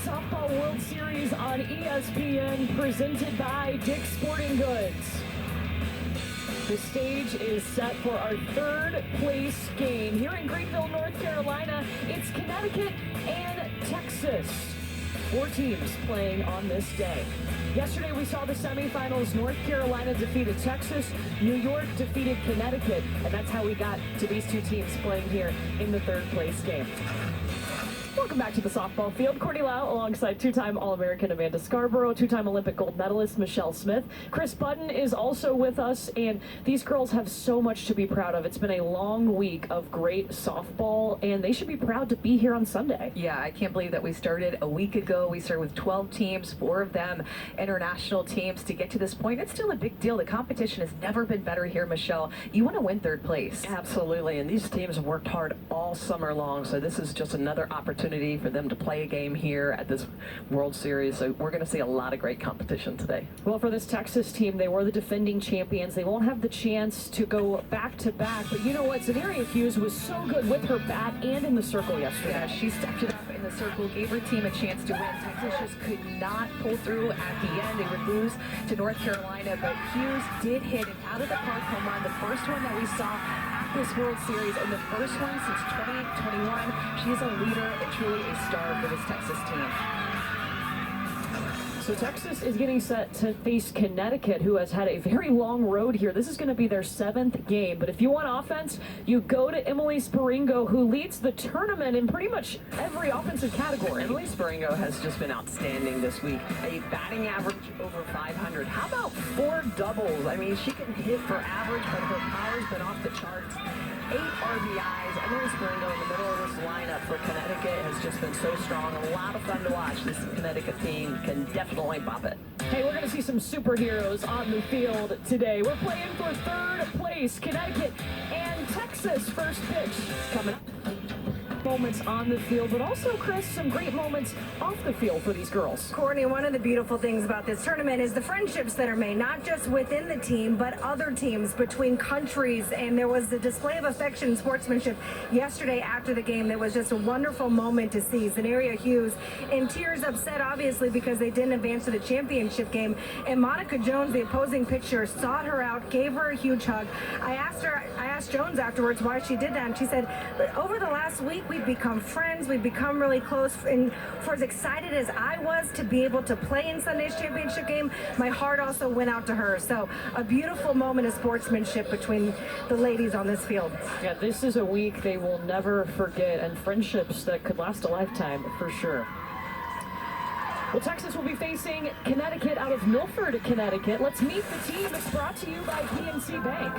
Softball World Series on ESPN, presented by Dick's Sporting Goods. The stage is set for our third place game here in Greenville, North Carolina. It's Connecticut and Texas. 4 teams playing on this day. Yesterday we saw the semifinals. North Carolina defeated Texas. New York defeated Connecticut. And that's how we got to these 2 teams playing here in the third place game. Welcome back to the softball field. Courtney Lau alongside 2-time All-American Amanda Scarborough, 2-time Olympic gold medalist Michelle Smith. Chris Budden is also with us, and these girls have so much to be proud of. It's been a long week of great softball, and they should be proud to be here on Sunday. Yeah, I can't believe that we started a week ago. We started with 12 teams, 4 of them international teams. To get to this point, it's still a big deal. The competition has never been better here, Michelle. You want to win third place. Absolutely, and these teams have worked hard all summer long, so this is just another opportunity for them to play a game here at this World Series. So we're going to see a lot of great competition today. Well, for this Texas team, they were the defending champions. They won't have the chance to go back-to-back, but you know what? Zaneria Hughes was so good with her bat and in the circle yesterday. Yeah, she stepped it up in the circle, gave her team a chance to win. Texas just could not pull through at the end. They would lose to North Carolina, but Hughes did hit an out-of-the-park home run, the first one that we saw this World Series, and the first one since 2021. She's a leader and truly a star for this Texas team. So Texas is getting set to face Connecticut, who has had a very long road here. This is going to be their 7th game. But if you want offense, you go to Emily Sparingo, who leads the tournament in pretty much every offensive category. Emily Sparingo has just been outstanding this week. A batting average over 500. How about 4 doubles? I mean, she can hit for average, but her power's been off the charts. 8 RBIs. Emily Sparingo in the middle of this lineup for Connecticut has just been so strong. A lot of fun to watch. This Connecticut team can definitely pop it. Hey, we're going to see some superheroes on the field today. We're playing for third place. Connecticut and Texas. First pitch coming up. Moments on the field, but also, Chris, some great moments off the field for these girls. Courtney, one of the beautiful things about this tournament is the friendships that are made, not just within the team, but other teams, between countries. And there was a display of affection and sportsmanship yesterday after the game that was just a wonderful moment to see. Zaneria Hughes in tears, upset, obviously, because they didn't advance to the championship game. And Monica Jones, the opposing pitcher, sought her out, gave her a huge hug. I asked Jones afterwards why she did that, and she said, over the last week, we've become friends, we've become really close, and for as excited as I was to be able to play in Sunday's championship game, my heart also went out to her. So a beautiful moment of sportsmanship between the ladies on this field. Yeah, this is a week they will never forget, and friendships that could last a lifetime for sure. Well, Texas will be facing Connecticut out of Milford, Connecticut. Let's meet the team. It's brought to you by PNC Bank.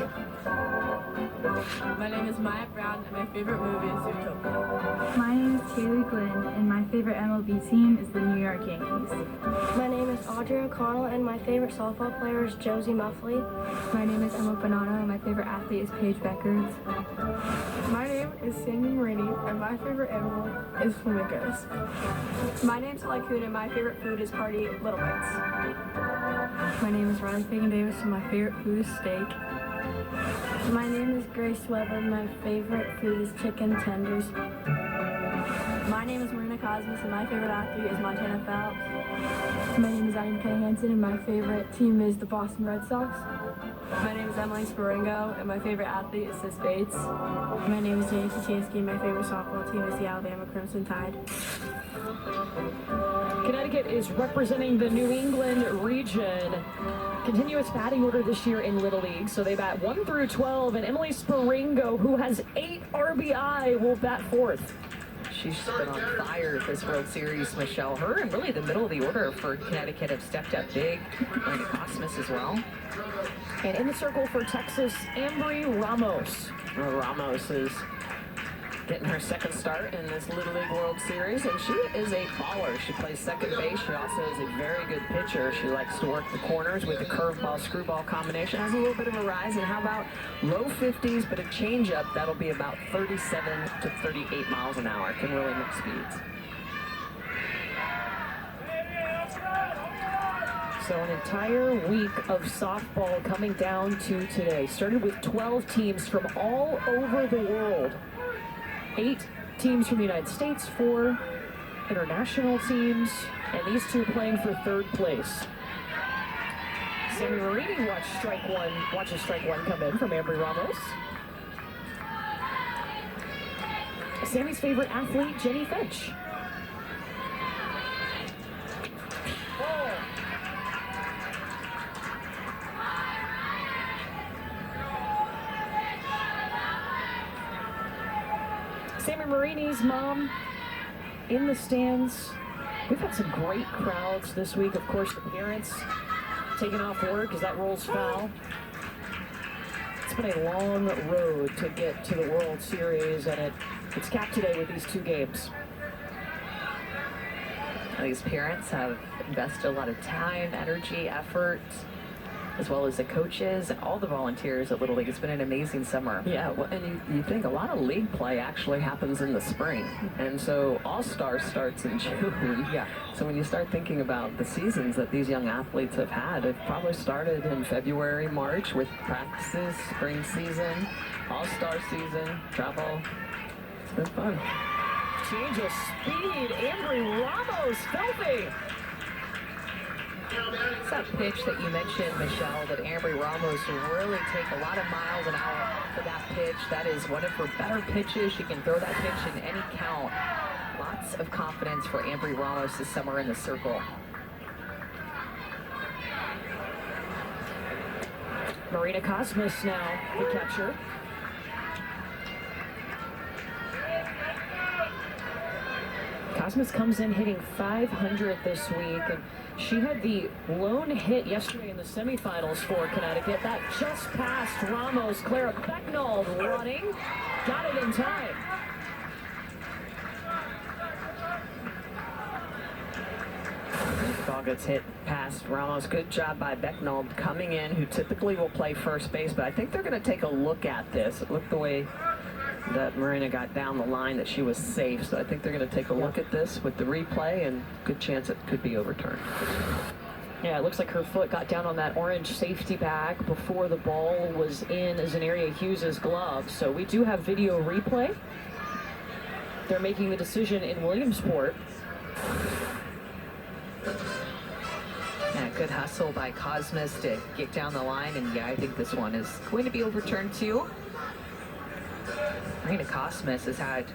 My name is Maya Brown, and my favorite movie is Zootopia. My name is Taylor Glenn, and my favorite MLB team is the New York Yankees. My name is Audrey O'Connell, and my favorite softball player is Josie Muffley. My name is Emma Bonanno, and my favorite athlete is Paige Beckers. My name is Sandy Marini, and my favorite animal is flamingos. My name's Lycoon, and my favorite food is Party Little Bites. My name is Riley Fagan Davis, and my favorite food is steak. My name is Grace Weber, and my favorite food is chicken tenders. My name is Marina Cosmos, and my favorite athlete is Montana Phelps. My name is Ian Kenny Hansen, and my favorite team is the Boston Red Sox. My name is Emily Sparingo, and my favorite athlete is Sis Bates. My name is James Kachansky, and my favorite softball team is the Alabama Crimson Tide. Connecticut is representing the New England region. Continuous batting order this year in Little League, so they bat 1 through 12, and Emily Sparingo, who has 8 RBI, will bat 4th. She's been on fire this World Series, Michelle. Her and really the middle of the order for Connecticut have stepped up big. And Cosmos as well. And in the circle for Texas, Ambry Ramos. Well, Ramos is getting her second start in this Little League World Series, and she is a baller. She plays second base. She also is a very good pitcher. She likes to work the corners with the curveball, screwball combination. Has a little bit of a rise, and how about low 50s, but a changeup that'll be about 37 to 38 miles an hour. Can really mix speeds. So an entire week of softball coming down to today. Started with 12 teams from all over the world. 8 teams from the United States, 4 international teams, and these two playing for third place. Sammy Marini watches strike one come in from Ambry Ramos. Sammy's favorite athlete, Jenny Finch. Sammy Marini's mom in the stands. We've had some great crowds this week. Of course, the parents taking off work as that rolls foul. It's been a long road to get to the World Series, and it's capped today with these two games. These parents have invested a lot of time, energy, effort, as well as the coaches and all the volunteers at Little League. It's been an amazing summer. Yeah, well, and you think a lot of league play actually happens in the spring, and so All-Star starts in June. Yeah. So when you start thinking about the seasons that these young athletes have had, it probably started in February, March with practices, spring season, All-Star season, travel. It's been fun. Change of speed, Ambry Ramos, filthy. It's that pitch that you mentioned, Michelle, that Ambry Ramos will really take a lot of miles an hour for that pitch. That is one of her better pitches. She can throw that pitch in any count. Lots of confidence for Ambry Ramos this summer in the circle. Marina Cosmas now, the catcher. Cosmas comes in hitting .500 this week, and she had the lone hit yesterday in the semifinals for Connecticut. That just passed Ramos. Clara Becknold running. Got it in time. Ball gets hit past Ramos. Good job by Becknold coming in, who typically will play first base, but I think they're going to take a look at this. It looked the way that Marina got down the line that she was safe, so I think they're going to take a look at this with the replay, and good chance it could be overturned. Yeah, it looks like her foot got down on that orange safety bag before the ball was in Zenaria Hughes' glove. So we do have video replay. They're making the decision in Williamsport. Yeah, good hustle by Cosmas to get down the line, and yeah, I think this one is going to be overturned too. Marina Cosmas has had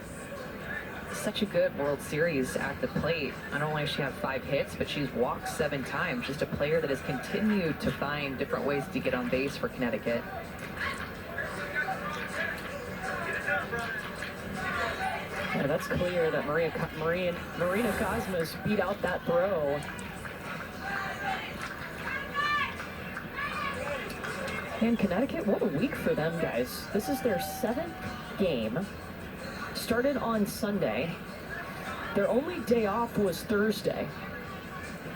such a good World Series at the plate. Not only does she have 5 hits, but she's walked 7 times. Just a player that has continued to find different ways to get on base for Connecticut. Yeah, that's clear that Marina Cosmas beat out that throw. And Connecticut, what a week for them, guys. This is their 7th game. Started on Sunday. Their only day off was Thursday.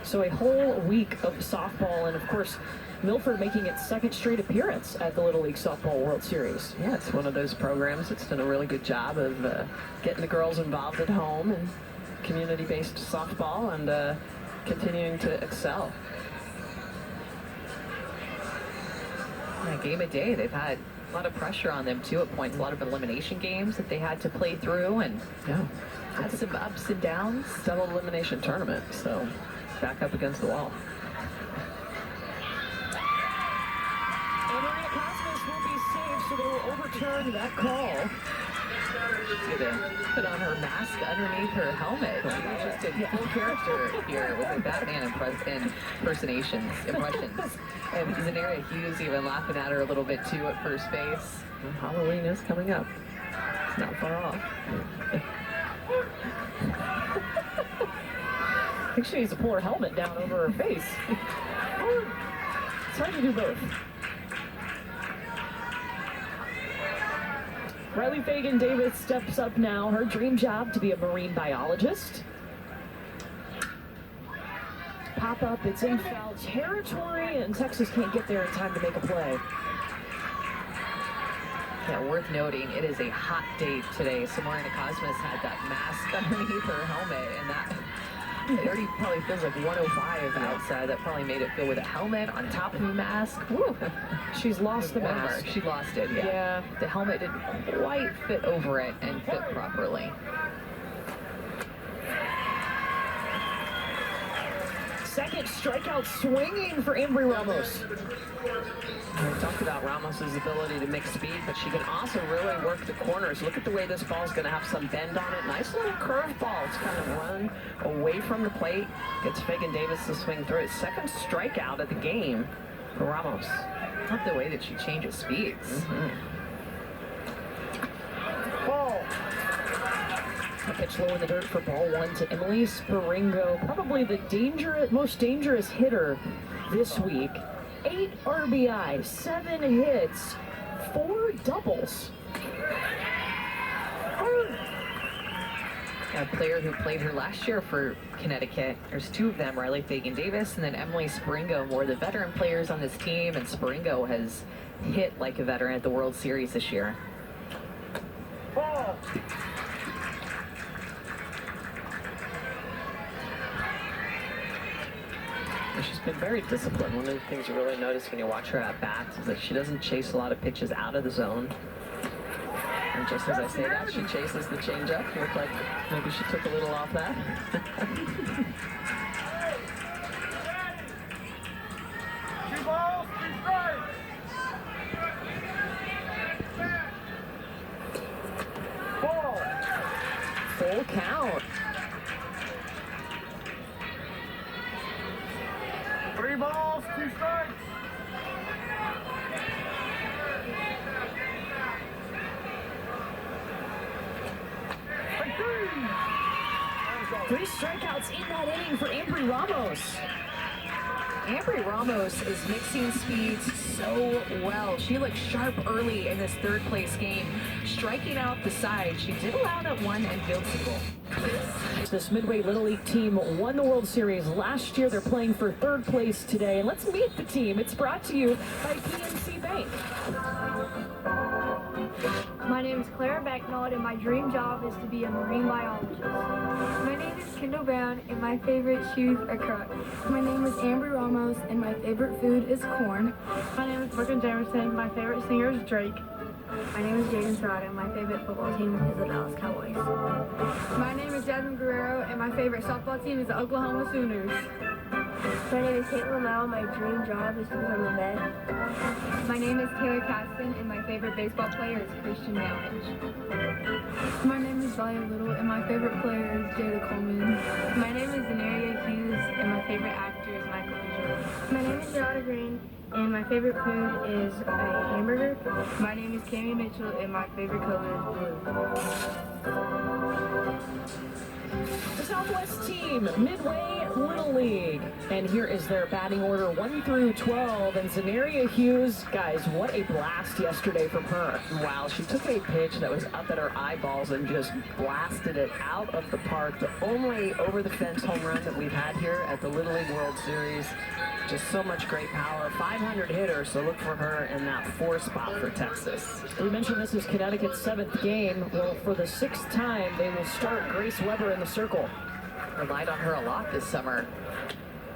So a whole week of softball, and of course, Milford making its 2nd straight appearance at the Little League Softball World Series. Yeah, it's one of those programs that's done a really good job of getting the girls involved at home and community-based softball, and continuing to excel. A game a day. They've had a lot of pressure on them too at points. A lot of elimination games that they had to play through, and had some ups and downs. Double elimination tournament, so back up against the wall. And Marina Cosmas will be safe, so they will overturn that call. She's gonna put on her mask underneath her helmet. She's just in full character here with her Batman impressions. And Zenaria Hughes even laughing at her a little bit too at first base. Well, Halloween is coming up. It's not far off. I think she needs to pull her helmet down over her face. It's hard to do both. Riley Fagan Davis steps up now. Her dream job to be a marine biologist. Pop up, it's in foul territory, and Texas can't get there in time to make a play. Yeah, worth noting, it is a hot day today. So Marina Cosmas had that mask underneath her helmet, and that it already probably feels like 105 outside. That probably made it feel with a helmet on top of a mask. Woo. She's lost the mask. She lost it, yeah. The helmet didn't quite fit over it and fit properly. second strikeout swinging for Embry Ramos. We talked about Ramos's ability to mix speed, but she can also really work the corners. Look at the way this ball's going to have some bend on it. Nice little curveball. It's kind of run away from the plate. Gets Fagan Davis to swing through it. Second strikeout of the game for Ramos. I love the way that she changes speeds. Ball. A pitch low in the dirt for ball one to Emily Sparingo. Probably the most dangerous hitter this week. 8 RBI, 7 hits, 4 doubles. A player who played her last year for Connecticut. There's 2 of them, Riley Fagan Davis and then Emily Sparingo, more the veteran players on this team, and Sparingo has hit like a veteran at the World Series this year. Ball. She's been very disciplined. One of the things you really notice when you watch her at bats is that she doesn't chase a lot of pitches out of the zone. And just as I say that, she chases the changeup. Looked like maybe she took a little off that. 2 balls, 2 strikes. Ball. Full count. 3 balls, 2 strikes. Three strikeouts in that inning for Embry Ramos. Embry Ramos is mixing speeds so well. She looked sharp early in this third place game, striking out the side. She did allow that one infield single. This Midway Little League team won the World Series last year. They're playing for 3rd place today. And let's meet the team. It's brought to you by PNC Bank. My name is Clara Becknall, and my dream job is to be a marine biologist. My name is Kendall Brown, and my favorite shoes are Crocs. My name is Amber Ramos, and my favorite food is corn. My name is Brooklyn Jamerson. My favorite singer is Drake. My name is Jaden Stroud, and my favorite football team is the Dallas Cowboys. My name is Jasmine Guerrero, and my favorite softball team is the Oklahoma Sooners. My name is Caitlin Lau. My dream job is to become a vet. My name is Taylor Caston, and my favorite baseball player is Christian Yelich. My name is Valia Little, and my favorite player is Jada Coleman. My name is Zenaria Hughes, and my favorite actor is Michael B. My name is Gerarda Green, and my favorite food is a hamburger. My name is Cami Mitchell, and my favorite color is blue. The Southwest team, Midway Little League. And here is their batting order 1 through 12. And Zenaria Hughes, guys, what a blast yesterday from her. Wow, she took a pitch that was up at her eyeballs and just blasted it out of the park. The only over-the-fence home run that we've had here at the Little League World Series. Just so much great power. 500 hitter, so look for her in that 4 spot for Texas. We mentioned this is Connecticut's 7th game. Well, for the 6th time, they will start Grace Weber in the circle. Relied on her a lot this summer.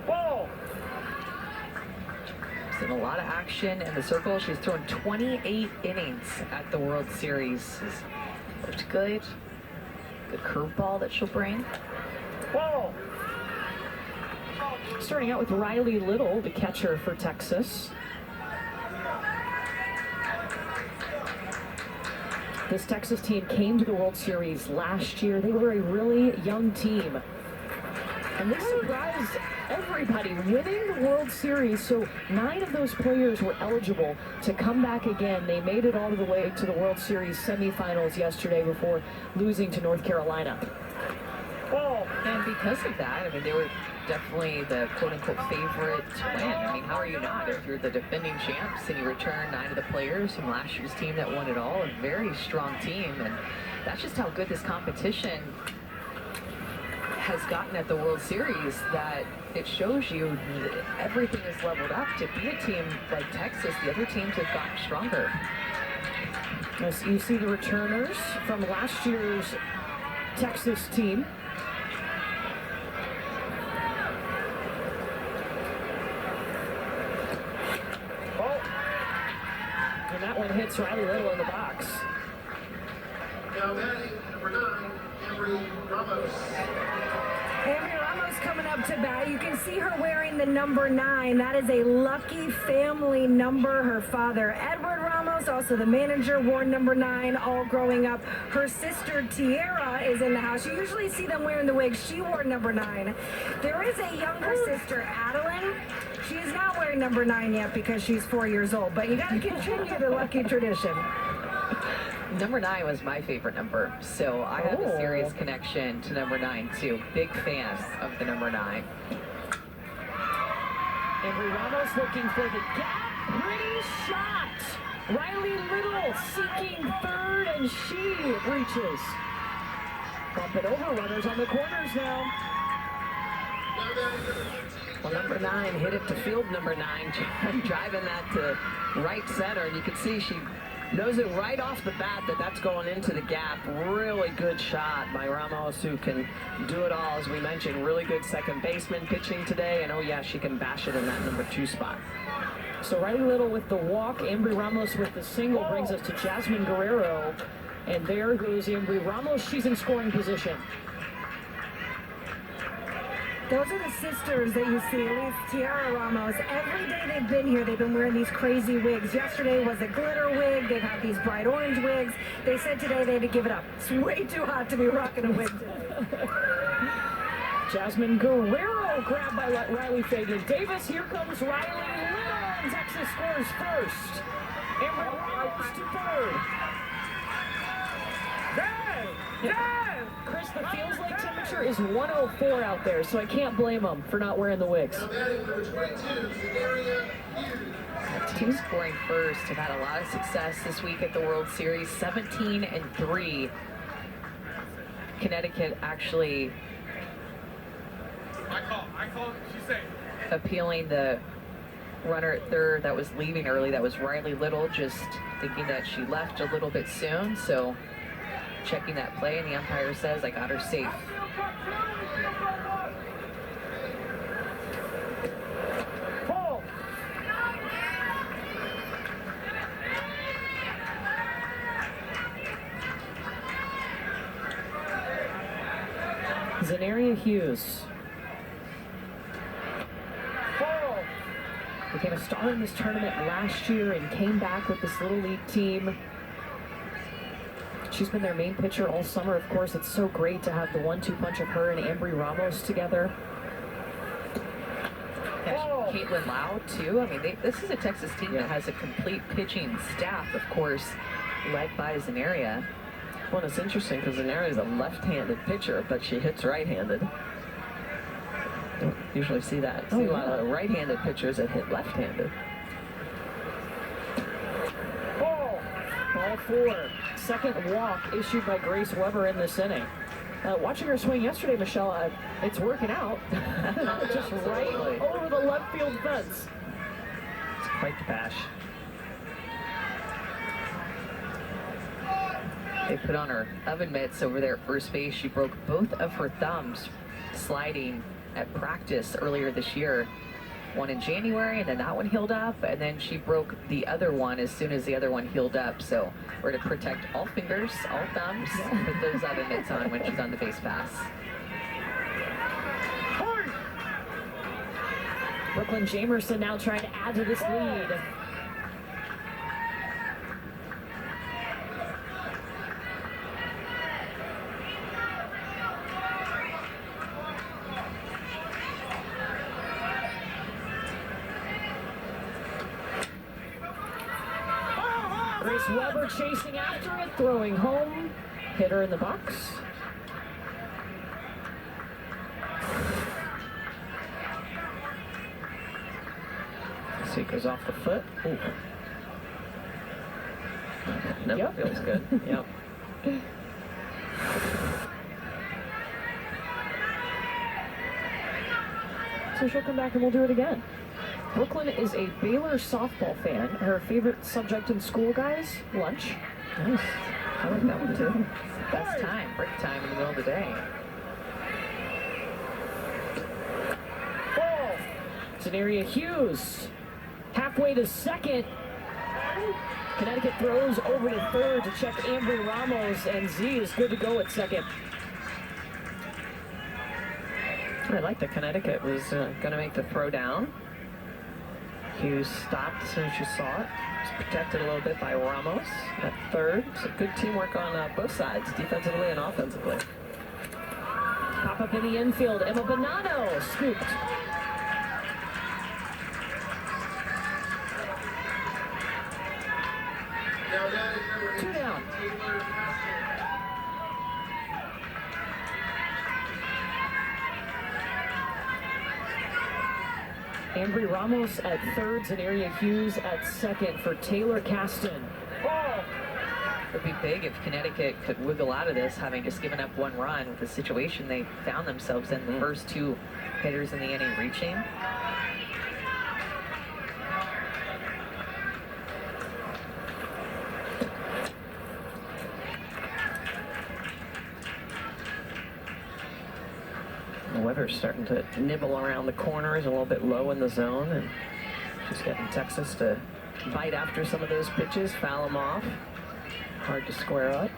Ball. She's in a lot of action in the circle. She's thrown 28 innings at the World Series. Looked good. Good curveball that she'll bring. Ball. Starting out with Riley Little, the catcher for Texas. This Texas team came to the World Series last year. They were a really young team. And they surprised everybody, winning the World Series. So 9 of those players were eligible to come back again. They made it all the way to the World Series semifinals yesterday before losing to North Carolina. Oh. And because of that, I mean, they were definitely the quote-unquote favorite to win. I mean, how are you not? If you're the defending champs and you return 9 of the players from last year's team that won it all, a very strong team. And that's just how good this competition has gotten at the World Series, that it shows you that everything is leveled up. To beat a team like Texas, the other teams have gotten stronger. As you see the returners from last year's Texas team. And that one hits Riley Little in the box. Now batting number 9, Embry Ramos. Embry Ramos coming up up to bat. You can see her wearing the number 9. That is a lucky family number. Her father, Edward Ramos, also the manager, wore number 9 all growing up. Her sister, Tiara, is in the house. You usually see them wearing the wig. She wore number 9. There is a younger sister, Adeline. She is not wearing number 9 yet because she's 4 years old, but you got to continue the lucky tradition. Number 9 was my favorite number, so I have a serious connection to number 9 too. Big fan of the number 9. Embry Ramos looking for the gap. Pretty shot. Riley Little seeking third, and she reaches. Bump it over, runners on the corners now. Well, number 9 hit it to field number 9, driving that to right center, and you can see she knows it right off the bat that that's going into the gap. Really good shot by Ramos, who can do it all. As we mentioned, really good second baseman pitching today, and oh yeah, she can bash it in that number 2 spot. So Riley Little with the walk, Embry Ramos with the single brings us to Jasmine Guerrero, and there goes Embry Ramos. She's in scoring position. Those are the sisters that you see, at least Tiara Ramos. Every day they've been here, they've been wearing these crazy wigs. Yesterday was a glitter wig. They've had these bright orange wigs. They said today they had to give it up. It's way too hot to be rocking a wig today. Jasmine Guerrero grabbed by Riley Fagan Davis. Here comes Riley Little, and Texas scores first. Embry Ramos to third. Chris, the feels like temperature is 104 out there, so I can't blame them for not wearing the wigs. Team scoring first have had a lot of success this week at the World Series, 17-3. Connecticut actually appealing the runner at third that was leaving early. That was Riley Little, just thinking that she left a little bit soon, so checking that play, and the umpire says, I got her safe. Zenaria Hughes became a star in this tournament last year and came back with this Little League team. She's been their main pitcher all summer. Of course, it's so great to have the 1-2 punch of her and Embry Ramos together. Yeah, Caitlin Lau, too. I mean, this is a Texas team that has a complete pitching staff, of course, led by Zenaria. Well, it's interesting because Zenaria is a left-handed pitcher, but she hits right-handed. Don't usually see that. See a lot of right-handed pitchers that hit left-handed. Ball 4. Second walk issued by Grace Weber in this inning. Watching her swing yesterday, Michelle, it's working out. Just right over the left field fence. It's quite the bash. They put on her oven mitts over there at first base. She broke both of her thumbs sliding at practice earlier this year. One in January, and then that one healed up, and then she broke the other one as soon as the other one healed up. So we're to protect all fingers, all thumbs, put those oven mitts on when she's on the base pass. Brooklyn Jamerson now trying to add to this lead. Grace Weber chasing after it, throwing home. Hitter in the box. See, it goes off the foot. Ooh. Never feels good. Yep. So she'll come back and we'll do it again. Brooklyn is a Baylor softball fan. Her favorite subject in school, guys? Lunch. Nice. I like that one too. Best time, break time in the middle of the day. Ball. Zenaria Hughes. Halfway to second. Connecticut throws over to third to check Embry Ramos, and Z is good to go at second. I like that Connecticut was going to make the throw down. Hughes stopped as soon as she saw it. Was protected a little bit by Ramos at third. So good teamwork on both sides, defensively and offensively. Pop up in the infield. Emma Bonanno scooped. Two down. Ambry Ramos at third, Zenaria Hughes at second for Taylor Caston. It would be big if Connecticut could wiggle out of this, having just given up one run with the situation they found themselves in. The first two hitters in the inning reaching. Weather's starting to nibble around the corners, a little bit low in the zone, and just getting Texas to bite after some of those pitches, foul them off. Hard to square up.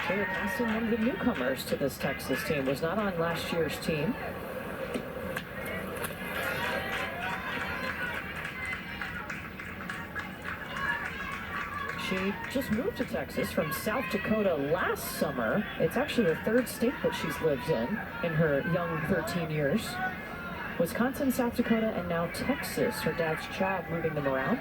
Taylor Caston, one of the newcomers to this Texas team, was not on last year's team. She just moved to Texas from South Dakota last summer. It's actually the third state that she's lived in her young 13 years. Wisconsin, South Dakota, and now Texas. Her dad's job moving them around.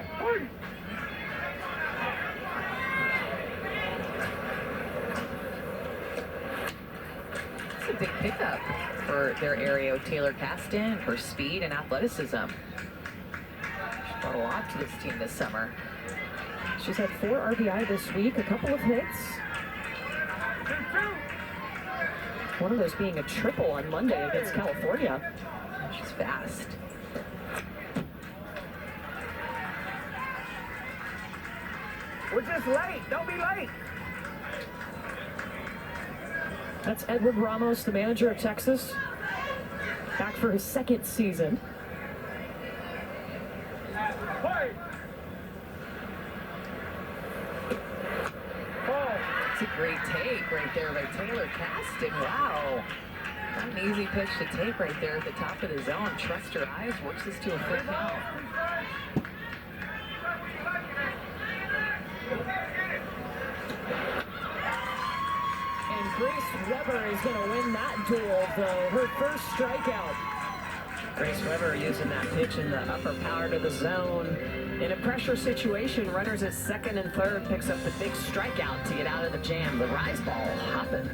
It's a big pickup for their area with Taylor Caston, her speed and athleticism. She brought a lot to this team this summer. She's had 4 RBI this week, a couple of hits. One of those being a triple on Monday against California. She's fast. We're just late. Don't be late. That's Edward Ramos, the manager of Texas, back for his second season. It's a great take right there by Taylor Caston. Wow. Not an easy pitch to take right there at the top of the zone. Trust her eyes, works this to a full count. And Grace Weber is going to win that duel, though. Her first strikeout. Grace Weber using that pitch in the upper part of the zone. In a pressure situation, runners at second and third, picks up the big strikeout to get out of the jam. The rise ball hopping.